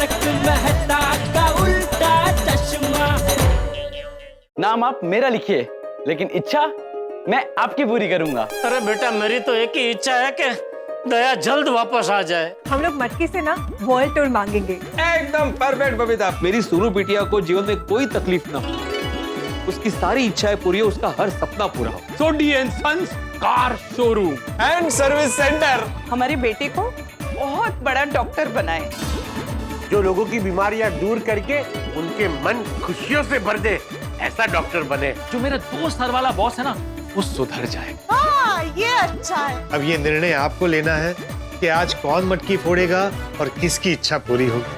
तारक मेहता का उल्टा चश्मा। नाम आप मेरा लिखिए, लेकिन इच्छा मैं आपकी पूरी करूंगा। अरे बेटा, मेरी तो एक ही इच्छा है कि दया जल्द वापस आ जाए। हम लोग मटकी से ना वर्ल्ड टूर मांगेंगे। एकदम परफेक्ट बबीता। मेरी सुरू बिटिया को जीवन में कोई तकलीफ ना हो, उसकी सारी इच्छाएं पूरी हो, उसका हर सपना पूरा हो। Sodhi and sons car showroom and service centre. हमारे बेटे को बहुत बड़ा डॉक्टर बनाए, जो लोगों की बीमारियां दूर करके उनके मन खुशियों से भर दे, ऐसा डॉक्टर बने। जो मेरा 2 स्टार वाला बॉस है ना, वो सुधर जाए। हाँ, ये अच्छा है। अब ये निर्णय आपको लेना है कि आज कौन मटकी फोड़ेगा और किसकी इच्छा पूरी होगी।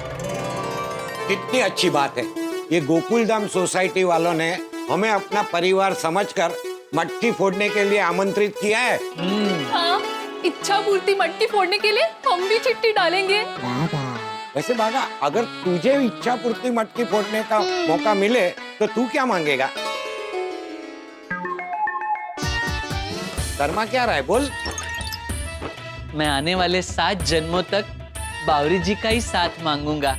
कितनी अच्छी बात है, ये गोकुलधाम सोसाइटी वालों ने हमें अपना परिवार समझकर मटकी फोड़ने के लिए आमंत्रित किया है। हाँ, इच्छा पूर्ति मटकी फोड़ने के लिए हम भी चिट्ठी डालेंगे। वैसे बागा, अगर तुझे इच्छा पूर्ति मटकी फोड़ने का मौका मिले तो तू क्या मांगेगा? शर्मा क्या रहा है, बोल। मैं आने वाले 7 जन्मों तक बावरी जी का ही साथ मांगूंगा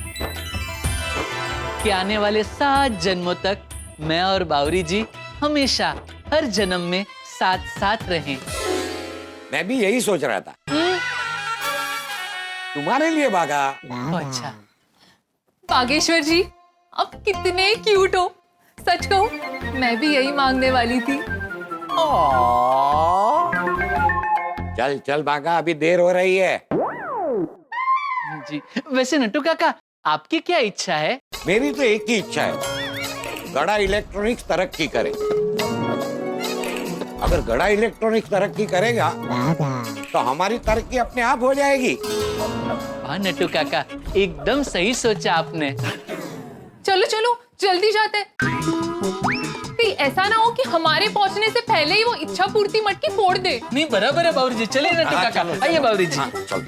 कि आने वाले 7 जन्मों तक मैं और बावरी जी हमेशा हर जन्म में साथ साथ रहें। मैं भी यही सोच रहा था तुम्हारे लिए बागा। अच्छा बागेश्वर जी, आप कितने क्यूट हो। सच कहूं, मैं भी यही मांगने वाली थी। चल चल बागा, अभी देर हो रही है। जी, वैसे नट्टू काका, आपकी क्या इच्छा है? मेरी तो एक ही इच्छा है, गड़ा इलेक्ट्रॉनिक्स तरक्की करे। अगर गड़ा इलेक्ट्रॉनिक्स तरक्की करेगा तो हमारी तरक्की अपने आप हो जाएगी। वाह नट्टू काका, एकदम सही सोचा आपने। चलो चलो, जल्दी जाते हैं। कहीं ऐसा ना हो कि हमारे पहुंचने से पहले ही वो इच्छा पूर्ति मटकी फोड़ दे। नहीं, बराबर है बावरी जी। चलिए नट्टू काका, आइए बावरी जी। चल।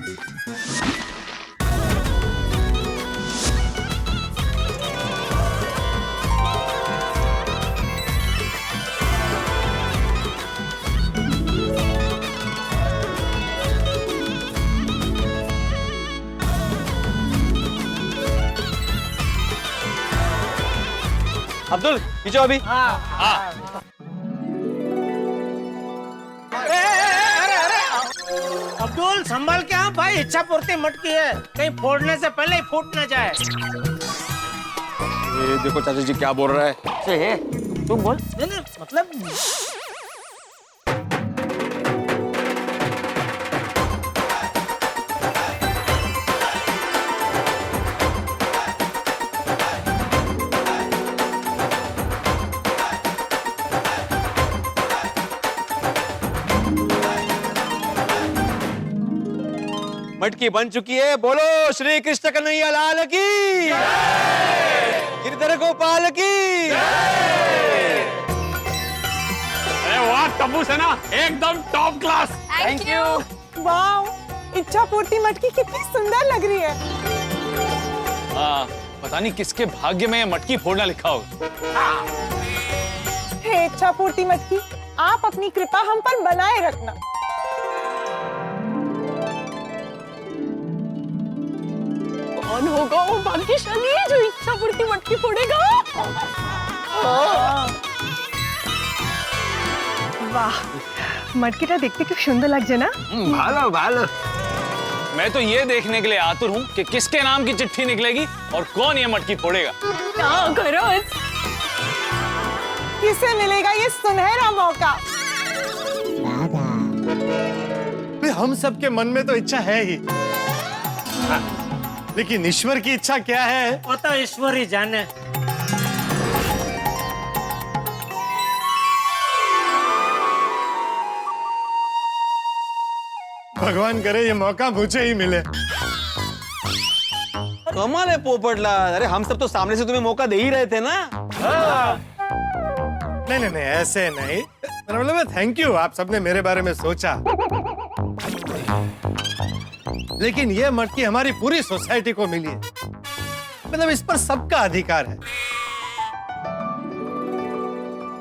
अब्दुल पीछे अभी। अब्दुल संभाल के। हाँ भाई, इच्छा पूर्ति मटकी है, कहीं फोड़ने से पहले ही फूट न जाए। ये देखो चाचा जी क्या बोल रहा है। तुम बोल। नहीं, मतलब मटकी बन चुकी है। बोलो श्री कृष्ण कन्हैया लाल की, गिरधर गोपाल की। अरे वाह तब्बू सेना, एकदम टॉप क्लास। Thank you. वाह, इच्छा पूर्ति मटकी कितनी सुंदर लग रही है। हाँ, पता नहीं किसके भाग्य में ये मटकी फोड़ना लिखा होगा। हे इच्छा पूर्ति मटकी, आप अपनी कृपा हम पर बनाए रखना। कौन होगा वो भाग्यशाली जो इच्छा पूर्ति मटकी फोड़ेगा? वाह, मटकीটা দেখতে খুব সুন্দর লাগছে না? भालो भालो। मैं तो ये देखने के लिए आतुर हूँ कि किसके नाम की चिट्ठी निकलेगी और कौन ये मटकी फोड़ेगा। हाँ, खरंच। किसे मिलेगा ये सुनहरा मौका? हम सबके मन में तो इच्छा है ही, लेकिन ईश्वर की इच्छा क्या है वो तो ईश्वर ही जाने। भगवान करे ये मौका मुझे ही मिले। कमाल है पोपटलाल, अरे हम सब तो सामने से तुम्हें मौका दे ही रहे थे ना। नहीं नहीं नहीं, ऐसे नहीं, मतलब थैंक यू, आप सबने मेरे बारे में सोचा। लेकिन ये मटकी हमारी पूरी सोसाइटी को मिली है, मतलब इस पर सबका अधिकार है।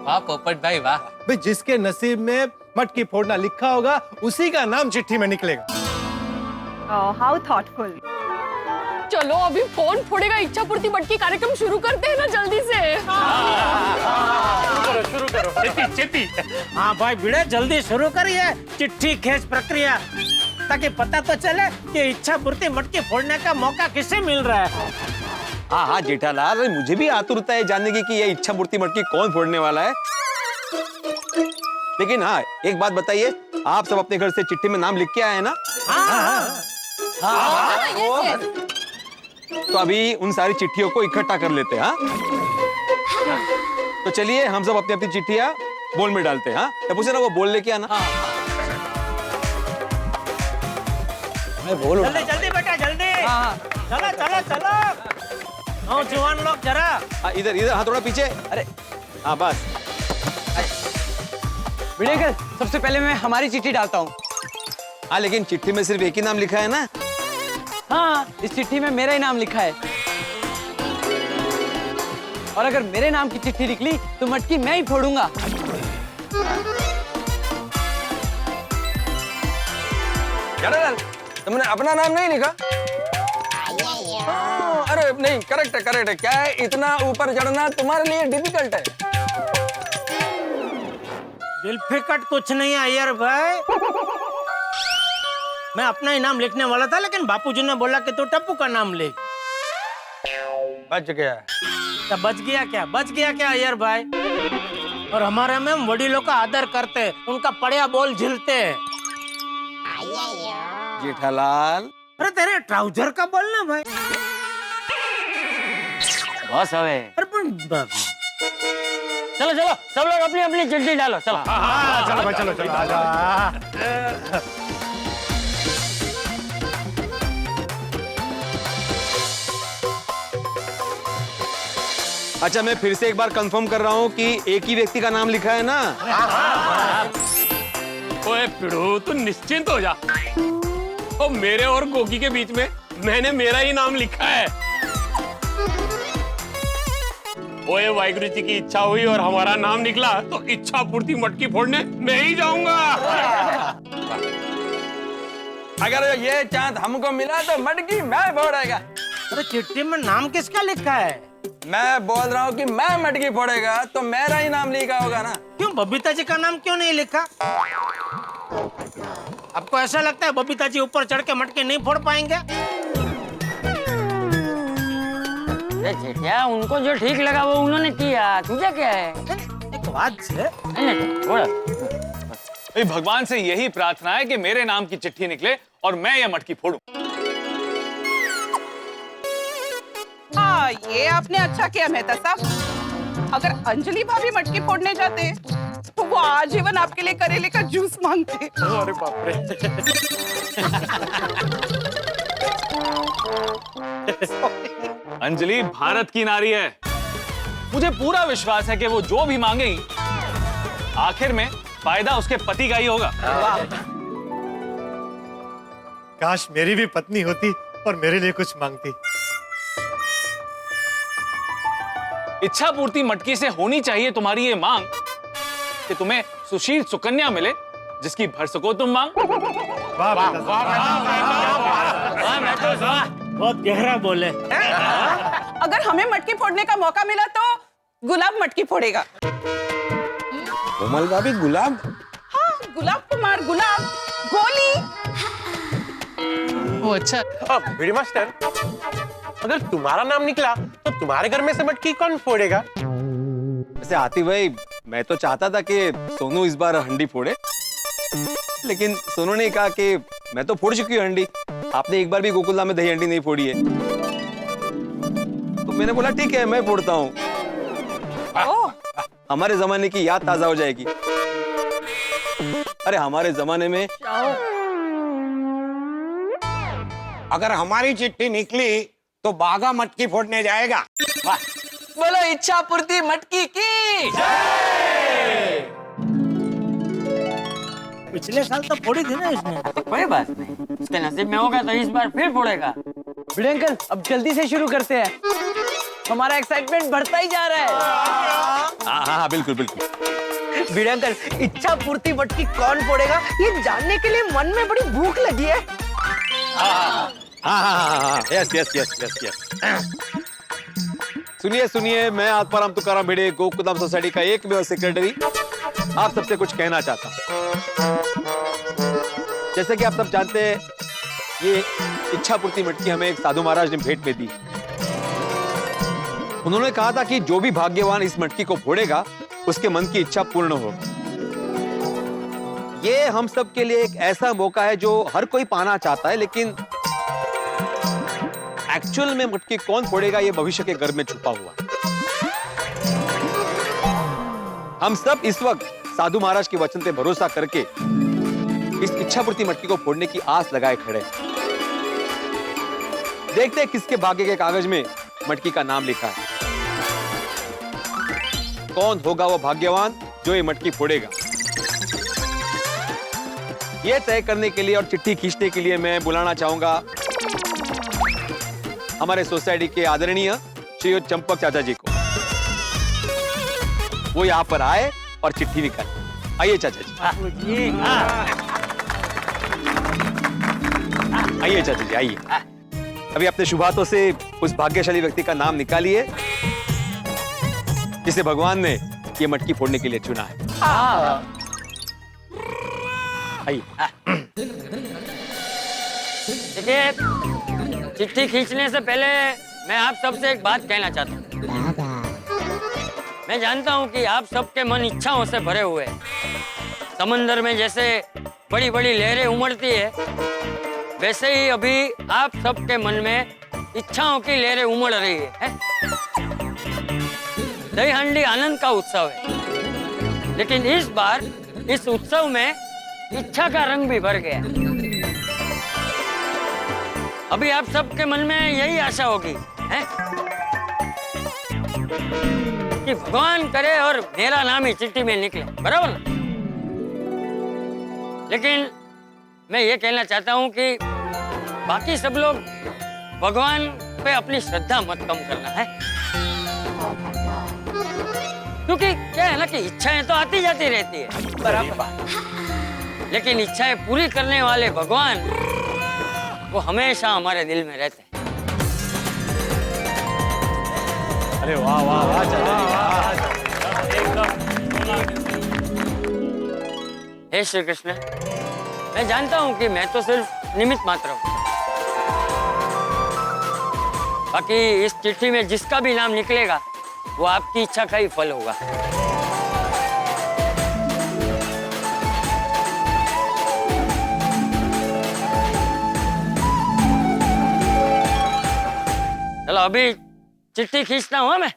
वाह पोपट भाई वाह। भाई जिसके नसीब में मटकी फोड़ना लिखा होगा उसी का नाम चिट्ठी में निकलेगा। How thoughtful. चलो अभी कौन फोड़ेगा इच्छा पूर्ति मटकी कार्यक्रम शुरू करते हैं ना जल्दी से। शुरू करो चेती चेती। हाँ भाई भिड़े जल्दी शुरू करिए चिट्ठी खेच प्रक्रिया, ताकि पता तो चले कि इच्छा पूर्ति मटकी फोड़ने का मौका किसे मिल रहा है। हाँ हाँ जेठालाल, अरे मुझे भी आतुरता है जानने की कि ये इच्छा पूर्ति मटकी कौन फोड़ने वाला है। लेकिन हाँ एक बात बताइए, आप सब अपने घर से चिट्ठी में नाम लिख के आए हैं ना? तो अभी उन सारी चिट्ठियों को इकट्ठा कर लेते हैं। हाँ तो चलिए हम सब अपनी अपनी चिट्ठियां बोल में डालते हैं। हाँ टप्पू से ना वो बोल लेके आना। मैं बोलूं? जल्दी जल्दी बेटा जल्दी। चलो चलो चलो नौजवान लोग जरा। इधर इधर, हाँ थोड़ा पीछे। अरे हाँ बस। भिड़ेकर सबसे पहले मैं हमारी चिट्ठी डालता हूँ। हाँ लेकिन चिट्ठी में सिर्फ एक ही नाम लिखा है ना? हाँ इस चिट्ठी में मेरा ही नाम लिखा है, और अगर मेरे नाम की चिट्ठी निकली तो मटकी मैं ही फोड़ूंगा। तुमने अपना नाम नहीं लिखा? अरे नहीं, करेक्ट है। क्या है, इतना ऊपर चढ़ना तुम्हारे लिए डिफिकल्ट है? दिल फिकट कुछ नहीं है यार भाई, मैं अपना ही नाम लिखने वाला था, लेकिन बापूजी ने बोला कि तू टप्पू का नाम लिख। बच गया। तो बच गया क्या यार भाई। और हमारे में हम वडीलों का आदर करते, उनका पड़िया बोल झिलते। जेठालाल अरे तेरे ट्राउजर का बोलना भाई। बस हवे। अरे चलो चलो सब लोग अपनी अपनी चिट्ठी डालो। चलो चलो भाई चलो चलो आजा। अच्छा मैं फिर से एक बार कंफर्म कर रहा हूँ कि एक ही व्यक्ति का नाम लिखा है ना? ओए पिड़ू तू निश्चिंत हो जा, और मेरे और गोगी के बीच में मैंने मेरा ही नाम लिखा है। ओए वाहिगुरु जी की इच्छा हुई और हमारा नाम निकला तो इच्छा पूर्ति मटकी फोड़ने मैं ही जाऊंगा। अगर ये चांद हमको मिला तो मटकी मैं फोड़ेगा। अरे चिट्ठी में नाम किसका लिखा है? मैं बोल रहा हूँ कि मैं मटकी फोड़ेगा तो मेरा ही नाम लिखा होगा ना। क्यों बबीता जी का नाम क्यों नहीं लिखा? आपको ऐसा लगता है बबीता जी ऊपर चढ़ के मटकी नहीं फोड़ पाएंगे? जेठिया उनको जो ठीक लगा वो उन्होंने किया, तुझे क्या है? एक बात है, भगवान से यही प्रार्थना है कि मेरे नाम की चिट्ठी निकले और मैं ये मटकी फोड़ूं। हाँ ये आपने अच्छा किया मेहता साहब। अगर अंजलि भाभी मटकी फोड़ने जाते तो वो आजीवन आपके लिए करेले का जूस मांगते। अरे बाप रे। अंजलि भारत की नारी है, मुझे पूरा विश्वास है कि वो जो भी मांगेगी आखिर में फायदा उसके पति का ही होगा। काश मेरी भी पत्नी होती और मेरे लिए कुछ मांगती। इच्छा पूर्ति मटकी से होनी चाहिए तुम्हारी ये मांग कि तुम्हें सुशील सुकन्या मिले जिसकी भर सको तुम मांग। वाह वाह बहुत गहरा बोले। अगर हमें मटकी फोड़ने का मौका मिला तो गुलाब मटकी फोड़ेगा। कोमल भाभी गुलाब? हाँ गुलाब कुमार, गुलाब गोली। वो अच्छा। भिड़ी मास्टर, अगर तुम्हारा नाम निकला तो तुम्हारे घर में से मटकी कौन फोड़ेगा? वैसे आतिफ भाई मैं तो चाहता था कि सोनू इस बार हंडी फोड़े, लेकिन सोनू ने कहा कि मैं तो फोड़ चुकी हूँ हंडी, आपने एक बार भी गोकुलधाम में दही हंडी नहीं फोड़ी है। तो मैंने बोला ठीक है मैं फोड़ता हूँ, हमारे जमाने की याद ताजा हो जाएगी। अरे हमारे जमाने में अगर हमारी चिट्ठी निकली तो बागा मटकी फोड़ने जाएगा। वाह। बोलो इच्छा पूर्ति मटकी की। पिछले साल तो फोड़ी थी ना इसने। कोई बात नहीं, उसके नसीब में होगा तो इस बार फिर फोड़ेगा। भिड़े अंकल अब जल्दी से शुरू करते हैं, हमारा एक्साइटमेंट बढ़ता ही जा रहा है। हाँ बिल्कुल बिल्कुल। भिड़े अंकल इच्छा पूर्ति मटकी कौन फोड़ेगा ये जानने के लिए मन में बड़ी भूख लगी है। हाँ, yes yes yes yes yes. सुनिए सुनिए, मैं आत्माराम तुकाराम भिड़े, गोकुलधाम सोसाइटी का एकमेव सेक्रेटरी आप सबसे कुछ कहना चाहता हूँ। जैसे कि आप सब जानते हैं, ये इच्छा पूर्ति मटकी हमें एक साधु महाराज ने भेंट में दी। उन्होंने कहा था कि जो भी भाग्यवान इस मटकी को फोड़ेगा उसके मन की इच्छा पूर्ण होगी। ये हम सब के लिए एक ऐसा मौका है जो हर कोई पाना चाहता है, लेकिन एक्चुअल में मटकी कौन फोड़ेगा ये भविष्य के गर्भ में छुपा हुआ। हम सब इस वक्त साधु महाराज के वचन पे भरोसा करके इस इच्छा पूर्ति मटकी को फोड़ने की आस लगाए खड़े हैं। देखते हैं किसके भाग्य के कागज में मटकी का नाम लिखा है। कौन होगा वो भाग्यवान जो ये मटकी फोड़ेगा। ये तय करने के लिए और चिट्ठी खींचने के लिए मैं बुलाना चाहूंगा हमारे सोसाइटी के आदरणीय श्री चंपक चाचा जी को। वो यहाँ पर आए और चिट्ठी निकाले। आइए चाचा जी। आइए चाचा जी, आइए। अभी अपने शुभ हाथों से उस भाग्यशाली व्यक्ति का नाम निकालिए जिसे भगवान ने ये मटकी फोड़ने के लिए चुना है। आइए। देखिए, चिट्ठी खींचने से पहले मैं आप सबसे एक बात कहना चाहता हूँ। मैं जानता हूँ कि आप सबके मन इच्छाओं से भरे हुए हैं। समंदर में जैसे बड़ी बड़ी लहरें उमड़ती है, वैसे ही अभी आप सबके मन में इच्छाओं की लहरें उमड़ रही है? दही हांडी आनंद का उत्सव है, लेकिन इस बार इस उत्सव में इच्छा का रंग भी भर गया। अभी आप सबके मन में यही आशा होगी है? कि भगवान करे और मेरा नाम ही चिट्ठी में निकले, बराबर ना? लेकिन मैं ये कहना चाहता हूँ कि बाकी सब लोग भगवान पे अपनी श्रद्धा मत कम करना है, क्योंकि क्या है ना कि इच्छाएं तो आती जाती रहती है, बराबर, लेकिन इच्छाएं पूरी करने वाले भगवान वो हमेशा हमारे दिल में रहते हैं। अरे वाह वाह वाह हे श्री कृष्ण, मैं जानता हूँ कि मैं तो सिर्फ निमित्त मात्र हूँ। बाकी इस चिट्ठी में जिसका भी नाम निकलेगा वो आपकी इच्छा का ही फल होगा। चलो अभी चिट्ठी खींचता हूँ मैं।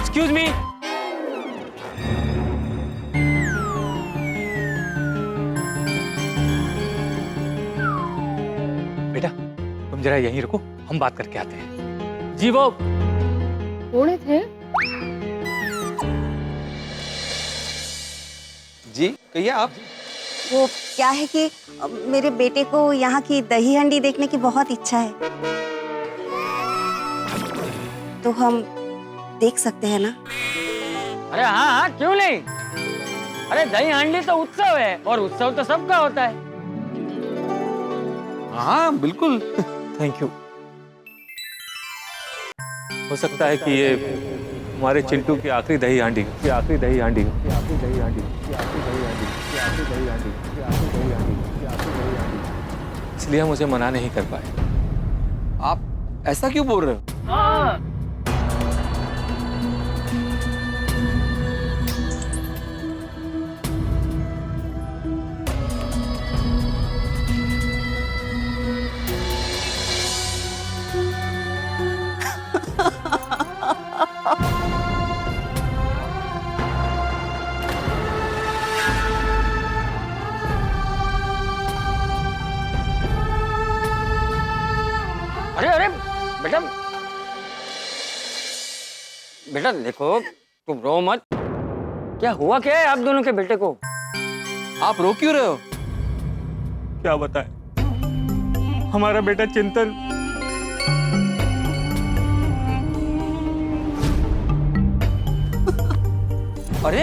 Excuse me. बेटा तुम जरा यहीं रुको, हम बात करके आते हैं। जी वो कौन थे? जी कहिए आप। वो क्या है कि मेरे बेटे को यहाँ की दही हंडी देखने की बहुत इच्छा है, तो हम देख सकते हैं ना? अरे हाँ हाँ, क्यों नहीं। अरे दही हांडी तो उत्सव है और उत्सव तो सबका होता है। हाँ बिल्कुल। Thank you. हो सकता है कि ये हमारे चिंटू की आखिरी दही हांडी, इसलिए हम उसे मना नहीं कर पाए। आप ऐसा क्यों बोल रहे हो? अरे अरे बेटा, बेटा देखो, तुम रो मत। क्या हुआ क्या है आप दोनों के बेटे को? आप रो क्यों रहे हो? क्या बताएं, हमारा बेटा चिंतन अरे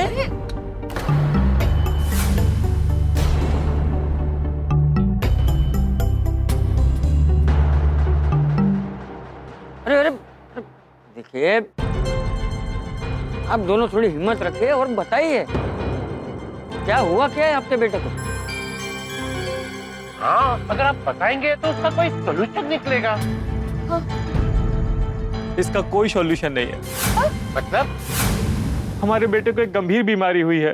अरे अरे देखिए, आप दोनों थोड़ी हिम्मत रखिए और बताइए क्या हुआ क्या है आपके बेटे को? हाँ, अगर आप बताएंगे तो उसका कोई सोल्यूशन निकलेगा। इसका कोई सॉल्यूशन नहीं है। मतलब? हमारे बेटे को एक गंभीर बीमारी हुई है।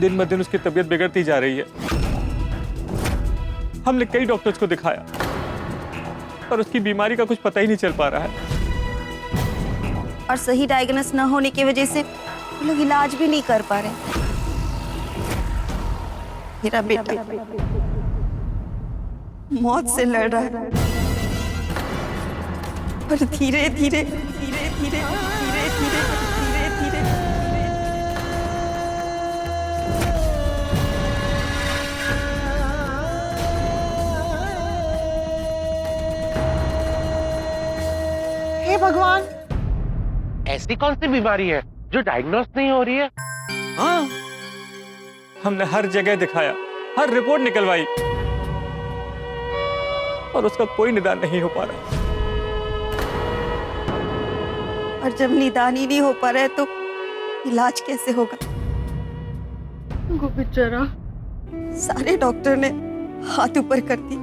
दिन ब दिन उसकी तबीयत बिगड़ती जा रही है। हमने कई डॉक्टर्स को दिखाया पर उसकी बीमारी का कुछ पता ही नहीं चल पा रहा है। और सही डायग्नोस न होने की वजह से वो लोग इलाज भी नहीं कर पा रहे। मेरा बेटा मौत से लड़ रहा है और धीरे धीरे धीरे धीरे धीरे धीरे धीरे धीरे हे भगवान, ऐसी कौन सी बीमारी है जो डायग्नोस नहीं हो रही है? हाँ, हमने हर जगह दिखाया, हर रिपोर्ट निकलवाई और उसका कोई निदान नहीं हो पा रहा। और जब निदान ही नहीं हो पा रहा है तो इलाज कैसे होगा? वो बेचारा, सारे डॉक्टर ने हाथ ऊपर कर दी।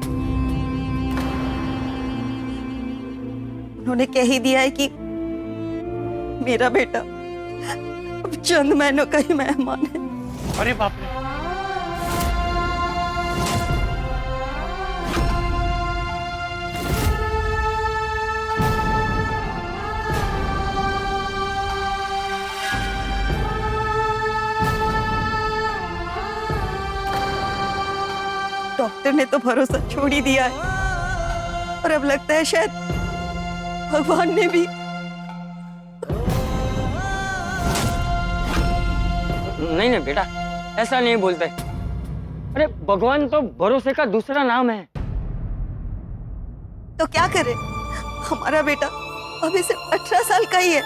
उन्होंने कह ही दिया है कि मेरा बेटा अब चंद महीनों का ही मेहमान है। अरे बाप रे! डॉक्टर ने तो भरोसा छोड़ ही दिया है और अब लगता है शायद भगवान ने भी। नहीं नहीं बेटा, ऐसा नहीं बोलते। अरे भगवान तो भरोसे का दूसरा नाम है। तो क्या करे, हमारा बेटा अभी सिर्फ 18 साल का ही है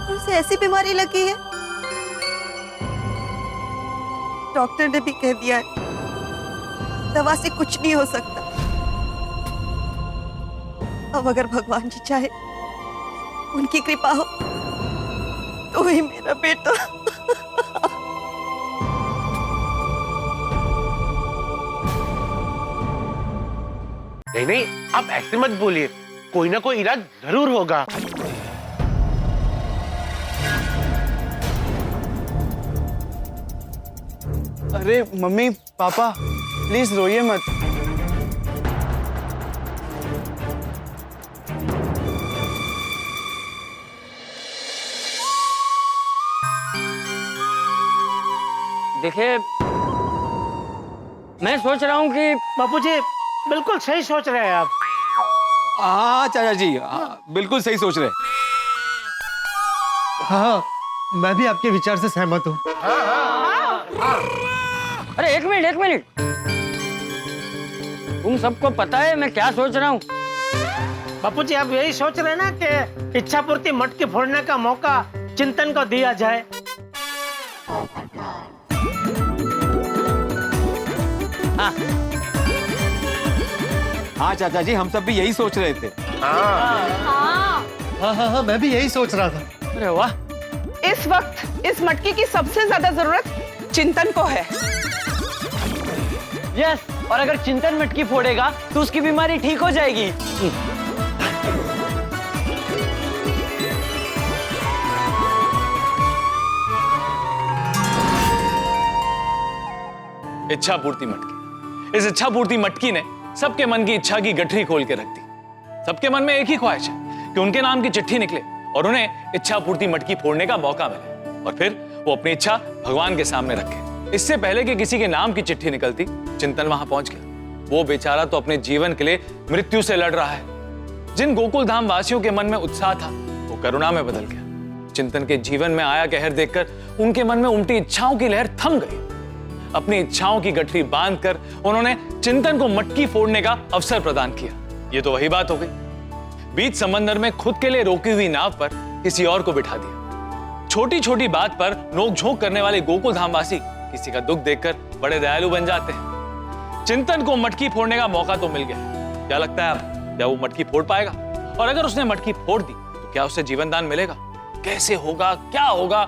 और उसे ऐसी बीमारी लगी है। डॉक्टर ने भी कह दिया है दवा से कुछ नहीं हो सकता। अब अगर भगवान जी चाहे, उनकी कृपा हो तो ही मेरा बेटा। नहीं नहीं, आप ऐसे मत बोलिए, कोई ना कोई इलाज जरूर होगा। अरे मम्मी पापा प्लीज रोइए मत। देखिए, मैं सोच रहा हूँ कि बापूजी बिल्कुल सही सोच रहे हैं आप। हाँ चाचा जी, बिल्कुल सही सोच रहे हैं। हाँ, मैं भी आपके विचार से सहमत हूँ। अरे एक मिनट एक मिनट, तुम सबको पता है मैं क्या सोच रहा हूँ? बापूजी आप यही सोच रहे हैं ना कि इच्छा पूर्ति मटकी फोड़ने का मौका चिंतन को दिया जाए। हाँ हाँ चाचा जी, हम सब भी यही सोच रहे थे। हाँ, मैं भी यही सोच रहा था। अरे वाह, इस वक्त इस मटकी की सबसे ज्यादा जरूरत चिंतन को है। यस, और अगर चिंतन मटकी फोड़ेगा तो उसकी बीमारी ठीक हो जाएगी। इच्छा पूर्ति मटकी। इस इच्छा पूर्ति मटकी ने सबके मन की इच्छा की गठरी खोल के रख दी। सबके मन में एक ही ख्वाहिश है कि उनके नाम की चिट्ठी निकले और उन्हें इच्छा पूर्ति मटकी फोड़ने का मौका मिले और फिर वो अपनी इच्छा भगवान के सामने रखे। इससे पहले कि किसी के नाम की चिट्ठी निकलती, चिंतन वहां पहुंच गया। वो बेचारा तो अपने जीवन के लिए मृत्यु से लड़ रहा है। जिन गोकुल धाम वासियों के मन में उत्साह था, वो करुणा में बदल गया। चिंतन के जीवन में आया कहर देखकर उनके मन में उमटी इच्छाओं की लहर थम गई। अपनी इच्छाओं की गठरी बांधकर उन्होंने चिंतन को मटकी फोड़ने का अवसर प्रदान किया। ये तो वही बात हो गई, बीच समंदर में खुद के लिए रोकी हुई नाव पर किसी और को बिठा दिया। छोटी छोटी बात पर नोकझोंक करने वाले गोकुल धामवासी किसी का दुख देखकर बड़े दयालु बन जाते हैं। चिंतन को मटकी फोड़ने का मौका तो मिल गया। क्या लगता है आप, क्या वो मटकी फोड़ पाएगा? और अगर उसने मटकी फोड़ दी तो क्या उसे जीवन दान मिलेगा? कैसे होगा, क्या होगा?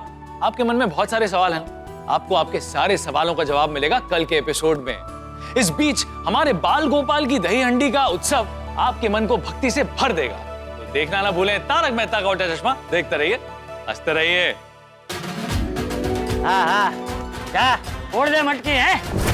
आपके मन में बहुत सारे सवाल हैं। आपको आपके सारे सवालों का जवाब मिलेगा कल के एपिसोड में। इस बीच हमारे बाल गोपाल की दही हंडी का उत्सव आपके मन को भक्ति से भर देगा। तो देखना ना भूलें तारक मेहता का उल्टा चश्मा। देखते रहिए, हंसते रहिए। हाँ हाँ, क्या फोड़ दे मटकी है?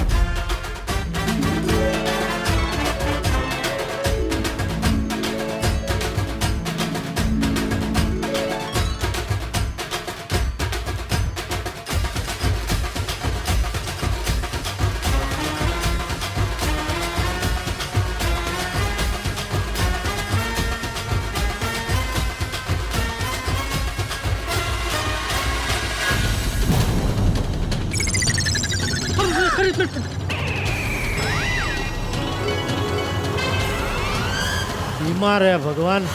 बीमार है भगवान।